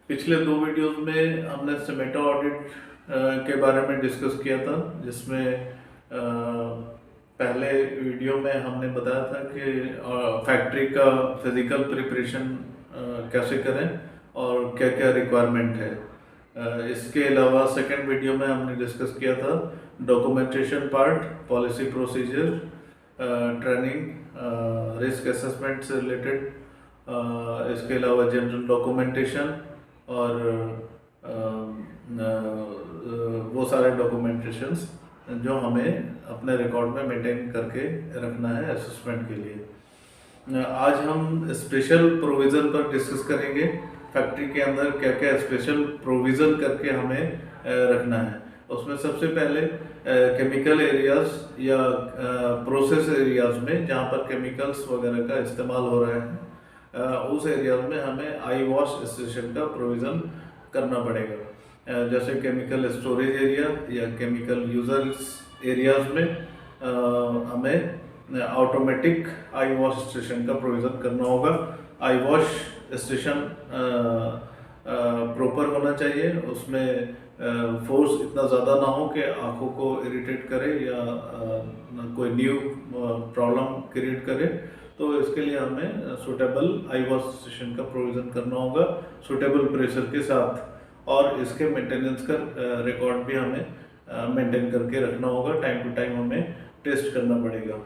पिछले 2 वीडियोस में हमने समेटा ऑडिट के बारे में डिस्कस किया था, जिसमें पहले वीडियो में हमने बताया था कि फैक्ट्री का फिजिकल प्रिपरेशन कैसे करें और क्या क्या रिक्वायरमेंट है। इसके अलावा सेकंड वीडियो में हमने डिस्कस किया था documentation part, policy procedure, training, risk assessment से रिलेटेड, इसके अलावा जनरल डॉक्यूमेंटेशन और वो सारे डॉक्यूमेंटेशंस जो हमें अपने रिकॉर्ड में मेंटेन करके रखना है असेसमेंट के लिए। आज हम स्पेशल प्रोविज़न पर डिस्कस करेंगे। फैक्ट्री के अंदर क्या क्या स्पेशल प्रोविज़न करके हमें रखना है। उसमें सबसे पहले केमिकल एरियाज़ या प्रोसेस एरियाज़ में जहाँ पर केमिकल्स वगैरह का इस्तेमाल हो रहा है, उस एरियाज में हमें आई वॉश स्टेशन का प्रोविज़न करना पड़ेगा। जैसे केमिकल स्टोरेज एरिया या केमिकल यूजर्स एरियाज में हमें ऑटोमेटिक आई वॉश स्टेशन का प्रोविज़न करना होगा। आई वॉश स्टेशन प्रॉपर होना चाहिए, उसमें फोर्स इतना ज़्यादा ना हो कि आँखों को इरिटेट करे या कोई न्यू प्रॉब्लम क्रिएट करे। तो इसके लिए हमें सूटेबल आई वॉश स्टेशन का प्रोविज़न करना होगा सूटेबल प्रेशर के साथ, और इसके मेंटेनेंस का रिकॉर्ड भी हमें मेंटेन करके रखना होगा। टाइम टू टाइम हमें टेस्ट करना पड़ेगा।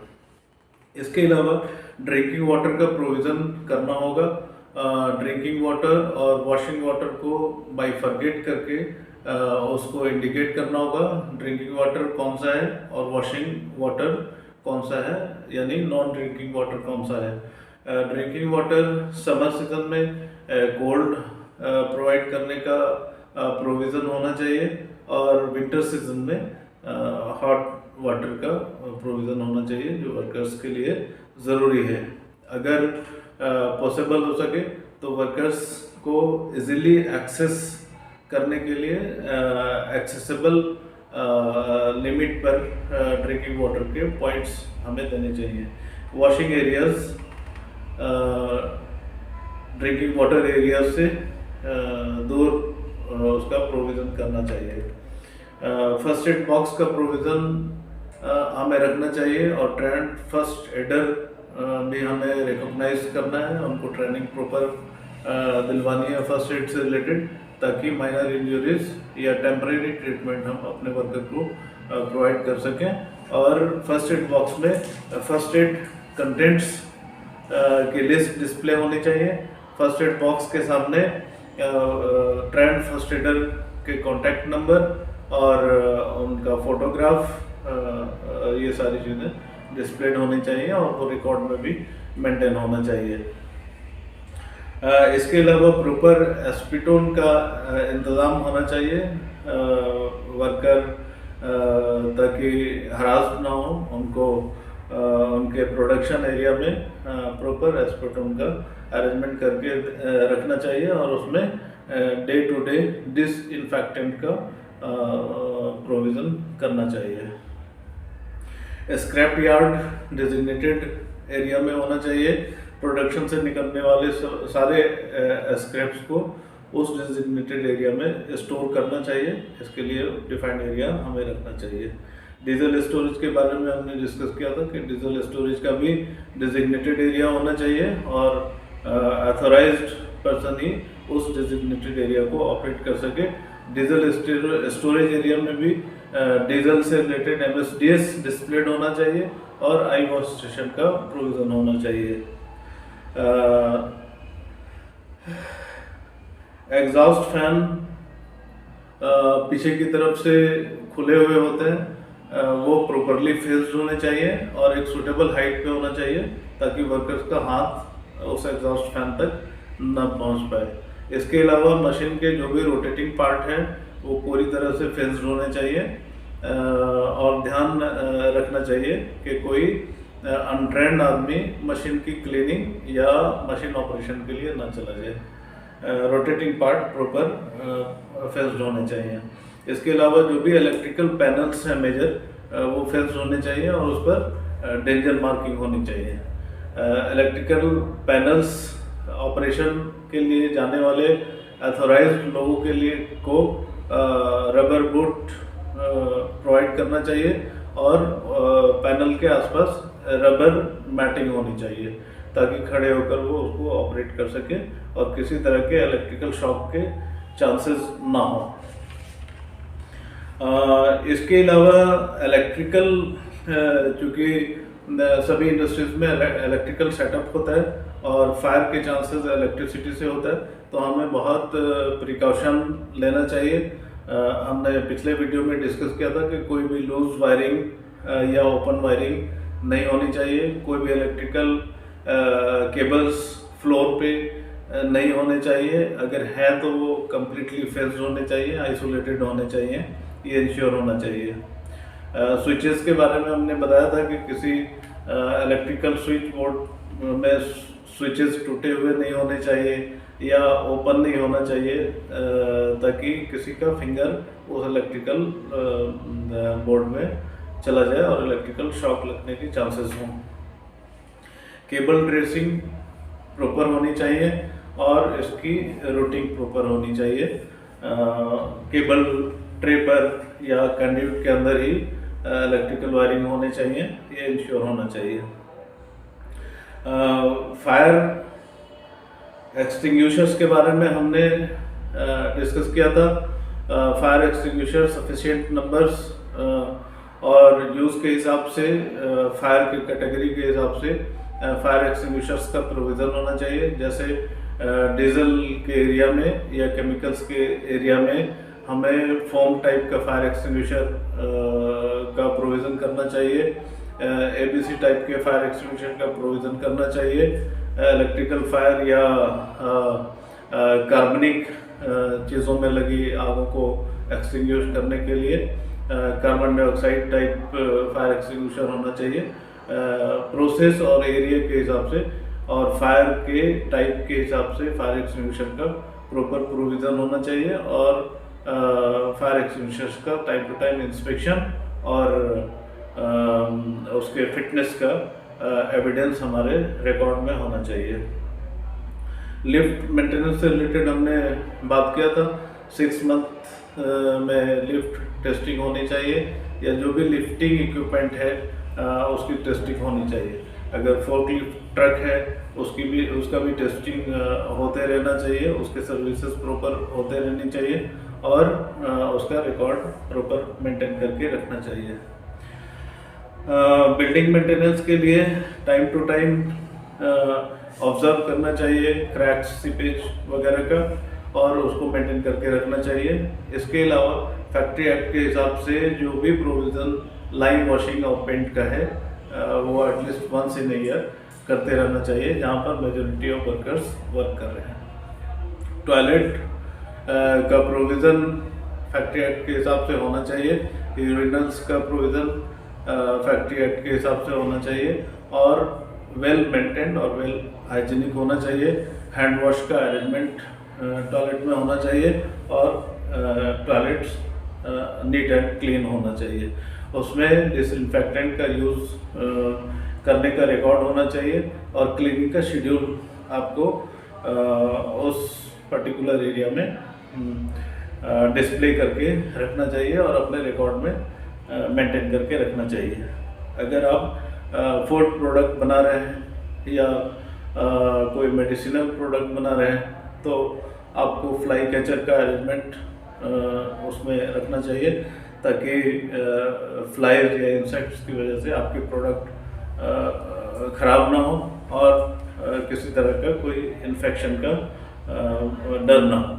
इसके अलावा ड्रिंकिंग वाटर का प्रोविज़न करना होगा। ड्रिंकिंग वाटर और वॉशिंग वाटर को बाइफरगेट करके उसको इंडिकेट करना होगा। ड्रिंकिंग वाटर कौन सा है और वॉशिंग वाटर कौन सा है, यानी नॉन ड्रिंकिंग वाटर कौन सा है। ड्रिंकिंग वाटर समर सीजन में कोल्ड प्रोवाइड करने का प्रोविज़न होना चाहिए, और विंटर सीजन में हॉट वाटर का प्रोविज़न होना चाहिए जो वर्कर्स के लिए ज़रूरी है। अगर पॉसिबल हो सके तो वर्कर्स को इजीली एक्सेस करने के लिए एक्सेसिबल लिमिट पर ड्रिंकिंग वाटर के पॉइंट्स हमें देने चाहिए। Washing areas drinking water areas से दूर उसका प्रोविज़न करना चाहिए। फर्स्ट एड बॉक्स का प्रोविज़न हमें रखना चाहिए, और ट्रेंड फर्स्ट एडर भी हमें रिकॉग्नाइज करना है। उनको ट्रेनिंग प्रॉपर दिलवानी है फर्स्ट एड से रिलेटेड, ताकि माइनर इंजरीज या टेम्परेरी ट्रीटमेंट हम अपने वर्कर को प्रोवाइड कर सकें। और फर्स्ट एड बॉक्स में फर्स्ट एड कंटेंट्स की लिस्ट डिस्प्ले होनी चाहिए। फर्स्ट एड बॉक्स के सामने ट्रेंड फर्स्ट एडर के कॉन्टैक्ट नंबर और उनका फोटोग्राफ, ये सारी चीज़ें डिस्प्लेड होनी चाहिए, और वो रिकॉर्ड में भी मेंटेन होना चाहिए। इसके अलावा प्रॉपर एस्पिटोन का इंतज़ाम होना चाहिए वर्कर, ताकि हरास ना हो उनको। उनके प्रोडक्शन एरिया में प्रॉपर एस्पिटोन का अरेंजमेंट करके रखना चाहिए, और उसमें डे टू डे डिसइंफेक्टेंट का प्रोविज़न करना चाहिए। स्क्रैप यार्ड डेजिग्नेटेड एरिया में होना चाहिए। प्रोडक्शन से निकलने वाले सारे स्क्रैप्स को उस डेजिग्नेटेड एरिया में स्टोर करना चाहिए। इसके लिए डिफाइंड एरिया हमें रखना चाहिए। डीजल स्टोरेज के बारे में हमने डिस्कस किया था कि डीजल स्टोरेज का भी डेजिग्नेटेड एरिया होना चाहिए, और ऑथराइज्ड पर्सन ही उस डेजिग्नेटेड एरिया को ऑपरेट कर सके। डीजल स्टोरेज एरिया में भी डीजल से रिलेटेड MSDS डिस्प्लेड होना चाहिए, और आई वॉश स्टेशन का प्रोविज़न होना चाहिए। एग्जॉस्ट फैन पीछे की तरफ से खुले हुए होते हैं, वो प्रॉपरली फिक्स्ड होने चाहिए और एक सूटेबल हाइट पे होना चाहिए, ताकि वर्कर्स का हाथ उस एग्जॉस्ट फैन तक न पहुंच पाए। इसके अलावा मशीन के जो भी रोटेटिंग पार्ट हैं वो पूरी तरह से फिक्स्ड होने चाहिए, और ध्यान रखना चाहिए कि कोई अनट्रेंड आदमी मशीन की क्लीनिंग या मशीन ऑपरेशन के लिए ना चला जाए। रोटेटिंग पार्ट प्रॉपर फिक्स्ड होने चाहिए। इसके अलावा जो भी इलेक्ट्रिकल पैनल्स हैं मेजर, वो फिक्स्ड होने चाहिए, और उस पर डेंजर मार्किंग होनी चाहिए। इलेक्ट्रिकल पैनल्स ऑपरेशन के लिए जाने वाले अथॉराइज्ड लोगों के लिए को रबर बूट प्रोवाइड करना चाहिए और पैनल के आसपास रबर मैटिंग होनी चाहिए ताकि खड़े होकर वो उसको ऑपरेट कर सके और किसी तरह के इलेक्ट्रिकल शॉक के चांसेस ना हो। इसके अलावा इलेक्ट्रिकल, चूँकि सभी इंडस्ट्रीज में इलेक्ट्रिकल सेटअप होता है और फायर के चांसेस इलेक्ट्रिसिटी से होता है, तो हमें बहुत प्रिकॉशन लेना चाहिए। हमने पिछले वीडियो में डिस्कस किया था कि कोई भी लूज वायरिंग या ओपन वायरिंग नहीं होनी चाहिए, कोई भी इलेक्ट्रिकल केबल्स फ्लोर पे नहीं होने चाहिए, अगर है तो वो कम्प्लीटली फिक्स्ड होने चाहिए, आइसोलेटेड होने चाहिए, ये इंश्योर होना चाहिए। स्विचेस के बारे में हमने बताया था कि किसी इलेक्ट्रिकल स्विच बोर्ड में स्विचेस टूटे हुए नहीं होने चाहिए या ओपन नहीं होना चाहिए ताकि किसी का फिंगर उस इलेक्ट्रिकल बोर्ड में चला जाए और इलेक्ट्रिकल शॉक लगने के चांसेस हों। केबल ट्रेसिंग प्रॉपर होनी चाहिए और इसकी रूटिंग प्रॉपर होनी चाहिए। केबल ट्रे पर या कंड्यूट के अंदर ही इलेक्ट्रिकल वायरिंग होने चाहिए, ये इंश्योर होना चाहिए। फायर एक्सटिंग्विशर्स के बारे में हमने डिस्कस किया था। फायर एक्सटिंग्विशर सफिशिएंट नंबर्स और यूज़ के हिसाब से, फायर की कैटेगरी के हिसाब से फायर एक्सटिंग्विशर्स का प्रोविज़न होना चाहिए। जैसे डीजल के एरिया में या केमिकल्स के एरिया में हमें फोम टाइप का फायर एक्सटिंग्विशर का प्रोविज़न करना चाहिए, एबीसी टाइप के फायर एक्सटिंग्विशर का प्रोविज़न करना चाहिए। इलेक्ट्रिकल फायर या कार्बनिक चीज़ों में लगी आगों को एक्सटिंग्विश करने के लिए carbon dioxide type fire extinguisher होना चाहिए। प्रोसेस और एरिया के हिसाब से और फायर के टाइप के हिसाब से फायर एक्सटिंग्विशर का प्रॉपर प्रोविज़न होना चाहिए और फायर एक्सटिंग्विशर्स का टाइम टू टाइम इंस्पेक्शन और उसके फिटनेस का एविडेंस हमारे रिकॉर्ड में होना चाहिए। लिफ्ट मेंटेनेंस से रिलेटेड हमने बात किया था। 6 मंथ में लिफ्ट टेस्टिंग होनी चाहिए या जो भी लिफ्टिंग इक्विपमेंट है उसकी टेस्टिंग होनी चाहिए। अगर फोर्कलिफ्ट ट्रक है उसका भी टेस्टिंग होते रहना चाहिए, उसके सर्विसेज प्रॉपर होते रहनी चाहिए और उसका रिकॉर्ड प्रॉपर मेंटेन करके रखना चाहिए। बिल्डिंग मेंटेनेंस के लिए टाइम टू टाइम ऑब्जर्व करना चाहिए क्रैक्स, सीपेज वगैरह का और उसको मेंटेन करके रखना चाहिए। इसके अलावा फैक्ट्री एक्ट के हिसाब से जो भी प्रोविज़न लाइन वॉशिंग और पेंट का है वो एटलीस्ट वंस इन ईयर करते रहना चाहिए जहाँ पर मेजॉरिटी ऑफ वर्कर्स वर्क कर रहे हैं। टॉयलेट का प्रोविज़न फैक्ट्री एक्ट के हिसाब से होना चाहिए, यूरिनल्स का प्रोविज़न फैक्ट्री एक्ट के हिसाब से होना चाहिए और वेल मेंटेन्ड और वेल हाइजीनिक होना चाहिए। हैंड वॉश का अरेंजमेंट टॉयलेट में होना चाहिए और टॉयलेट्स नीट एंड क्लीन होना चाहिए। उसमें डिसइंफेक्टेंट का यूज़ करने का रिकॉर्ड होना चाहिए और क्लीनिंग का शेड्यूल आपको उस पर्टिकुलर एरिया में डिस्प्ले करके रखना चाहिए और अपने रिकॉर्ड में मेंटेन करके रखना चाहिए। अगर आप फूड प्रोडक्ट बना रहे हैं या कोई मेडिसिनल प्रोडक्ट बना रहे हैं तो आपको फ्लाई कैचर का अरेंजमेंट उसमें रखना चाहिए ताकि फ्लाइज या इंसेक्ट्स की वजह से आपके प्रोडक्ट ख़राब ना हो और किसी तरह का कोई इन्फेक्शन का डर ना हो।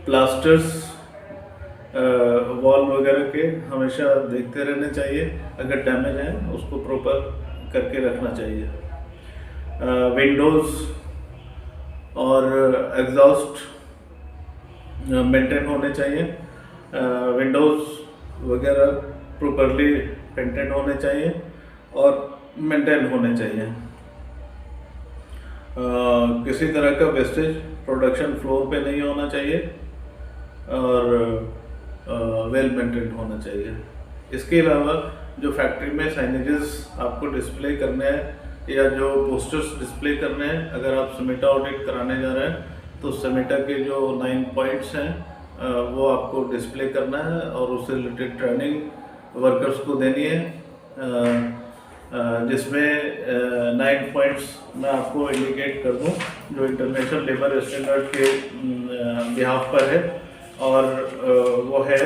प्लास्टर्स वॉल वगैरह के हमेशा देखते रहने चाहिए, अगर डैमेज है उसको प्रॉपर करके रखना चाहिए। विंडोज़ और एग्जॉस्ट मेंटेन होने चाहिए, विंडोज़ वगैरह प्रॉपरली पेंटेड होने चाहिए और मेंटेन होने चाहिए। किसी तरह का वेस्टेज प्रोडक्शन फ्लोर पे नहीं होना चाहिए और वेल मेंटेन होना चाहिए। इसके अलावा जो फैक्ट्री में साइनेजेस आपको डिस्प्ले करने हैं या जो पोस्टर्स डिस्प्ले करने हैं, अगर आप समेटा ऑडिट कराने जा रहे हैं तो समेटा के जो 9 पॉइंट्स हैं वो आपको डिस्प्ले करना है और उससे रिलेटेड ट्रेनिंग वर्कर्स को देनी है, जिसमें 9 पॉइंट्स मैं आपको इंडिकेट कर दूं जो इंटरनेशनल लेबर स्टैंडर्ड के बिहाफ पर है। और वो है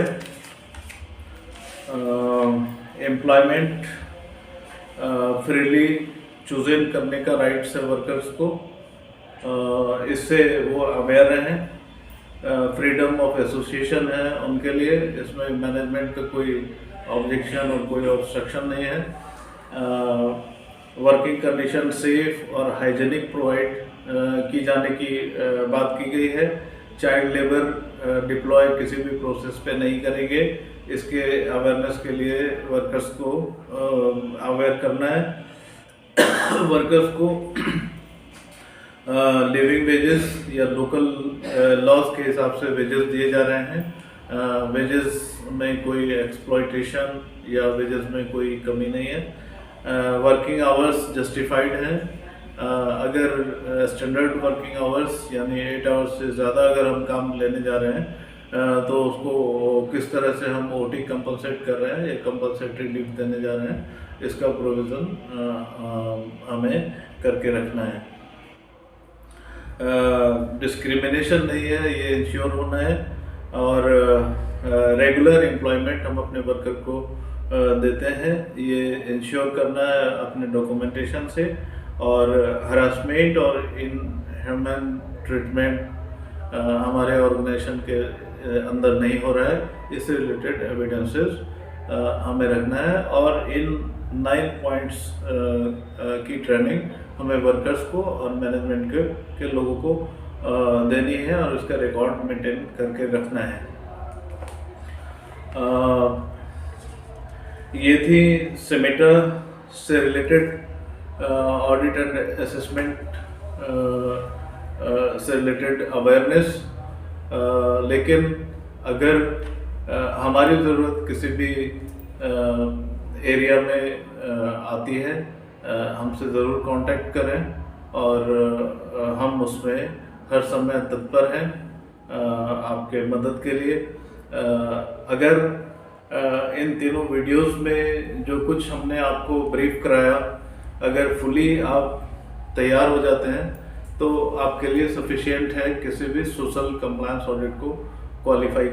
एम्प्लॉयमेंट फ्रीली चूजन करने का राइट्स है वर्कर्स को, इससे वो अवेयर रहें। फ्रीडम ऑफ एसोसिएशन है उनके लिए, इसमें मैनेजमेंट का कोई ऑब्जेक्शन और कोई ऑब्स्ट्रक्शन नहीं है। वर्किंग कंडीशन सेफ और हाइजीनिक प्रोवाइड की जाने की बात की गई है। चाइल्ड लेबर डिप्लॉय किसी भी प्रोसेस पे नहीं करेंगे, इसके अवेयरनेस के लिए वर्कर्स को अवेयर करना है। वर्कर्स को लिविंग वेजेस या लोकल लॉज के हिसाब से वेजेस दिए जा रहे हैं। वेजेस में कोई एक्सप्लॉयटेशन या वेजेस में कोई कमी नहीं है। वर्किंग आवर्स जस्टिफाइड हैं। अगर स्टैंडर्ड वर्किंग आवर्स यानी 8 आवर्स से ज़्यादा अगर हम काम लेने जा रहे हैं तो उसको किस तरह से हम ओटी कंपनसेट कर रहे हैं या कंपनसेटरी लीव देने जा रहे हैं, इसका प्रोविज़न हमें करके रखना है। डिस्क्रिमिनेशन नहीं है, ये इंश्योर होना है। और रेगुलर एम्प्लॉयमेंट हम अपने वर्कर को देते हैं, ये इंश्योर करना है अपने डॉक्यूमेंटेशन से। और हरासमेंट और इनह्यूमन ट्रीटमेंट हमारे ऑर्गेनाइजेशन के अंदर नहीं हो रहा है, इससे रिलेटेड एविडेंसेस हमें रखना है। और इन 9 पॉइंट्स की ट्रेनिंग हमें वर्कर्स को और मैनेजमेंट के लोगों को देनी है और इसका रिकॉर्ड मेंटेन करके रखना है। ये थी समेटा से रिलेटेड ऑडिट एंड असेसमेंट से रिलेटेड अवेयरनेस। लेकिन अगर हमारी ज़रूरत किसी भी एरिया में आती है, हमसे ज़रूर कांटेक्ट करें और हम उसमें हर समय तत्पर हैं आपके मदद के लिए। अगर इन तीनों वीडियोस में जो कुछ हमने आपको ब्रीफ कराया, अगर फुली आप तैयार हो जाते हैं तो आपके लिए सफिशिएंट है किसी भी सोशल कंप्लायंस ऑडिट को क्वालिफाई